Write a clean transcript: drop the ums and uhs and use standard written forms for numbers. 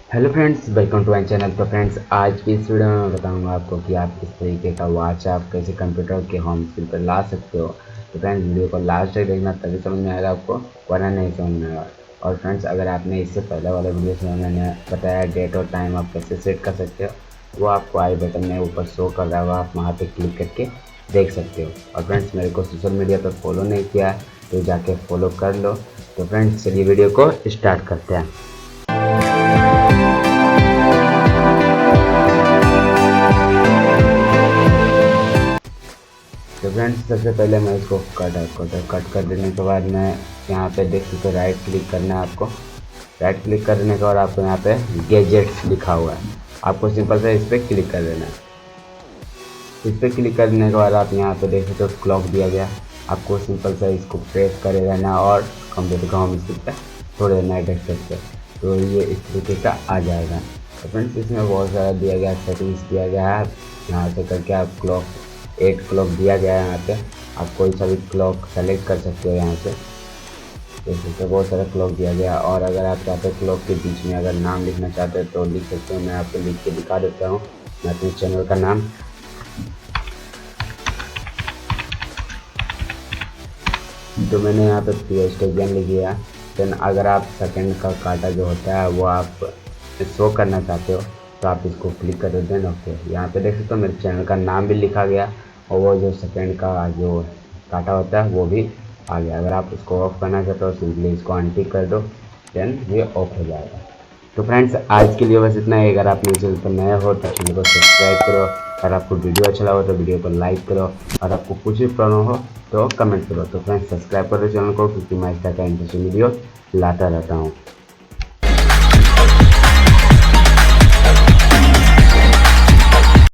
Hello friends, welcome to my channel. तो friends, आज की इस वीडियो में मैं बताऊंगा आपको कि आप किस तरीके का वॉच आप कैसे कंप्यूटर के होम स्क्रीन पर ला सकते हो। तो फ्रेंड्स, वीडियो को लास्ट तक देखना, तभी समझ में आएगा आपको, वरना नहीं समझ में आएगा। और फ्रेंड्स, अगर आपने इससे पहले वाले वीडियो में मैंने बताया डेट और टाइम आप कैसे सेट कर सकते हो, वो आपको आई बटन में ऊपर शो कर रहा होगा, आप वहाँ पर क्लिक करके देख सकते हो। और फ्रेंड्स, मेरे को सोशल मीडिया पर फॉलो नहीं किया है तो जाके फॉलो कर लो। तो फ्रेंड्स, चलिए वीडियो को स्टार्ट करते हैं। तो फ्रेंड्स, सबसे पहले मैं इसको कट कर देने के बाद मैं यहाँ पे देख सकते हो, राइट क्लिक करना है आपको। राइट क्लिक करने के बाद आपको यहाँ पे गैजेट्स लिखा हुआ है, आपको सिंपल से इस पर क्लिक कर देना है। इस पर क्लिक करने के बाद आप यहाँ पे देख सकते हो क्लॉक दिया गया, आपको सिंपल से इसको प्रेस करे रहना और कंप्यूटर का होम स्क्रीन पर छोड़ देना है डेस्कटॉप पे। तो ये इस तरीके का आ जाएगा। तो फ्रेंड्स, इसमें बहुत सारा दिया गया, सेटिंग्स दिया गया है, यहाँ से करके आप क्लॉक 8 क्लॉक दिया गया है। यहाँ पे आप कोई सा भी क्लॉक सेलेक्ट कर सकते हो यहाँ से। जैसे बहुत सारा क्लॉक दिया गया, और अगर आप चाहते हो क्लॉक के बीच में अगर नाम लिखना चाहते हो तो लिख सकते हो। मैं आपको लिख के दिखा देता हूँ। मैं अपने चैनल का नाम, तो मैंने यहाँ पे पी स्टेडियम लिख दिया। देन अगर आप सेकंड का काटा जो होता है वो आप शो करना चाहते हो तो आप इसको क्लिक कर देते हैं। ओके, यहाँ पे देख सकते हो मेरे चैनल का नाम भी लिखा गया, और वो जो सेकंड का जो काटा होता है वो भी आ गया। अगर आप इसको ऑफ करना चाहते हो सिंपली इसको अनटिक कर दो, देन ये ऑफ हो जाएगा। तो फ्रेंड्स, आज के लिए बस इतना ही। अगर आप मेरे चैनल पर नए हो तो चैनल को सब्सक्राइब करो, अगर आपको वीडियो अच्छा लगा तो वीडियो को लाइक करो, और आपको कुछ भी प्रॉब्लम हो तो कमेंट करो। तो फ्रेंड्स, सब्सक्राइब करो चैनल को, क्योंकि मैं इस तरह का इंटरेस्टिंग वीडियो लाता रहता हूँ।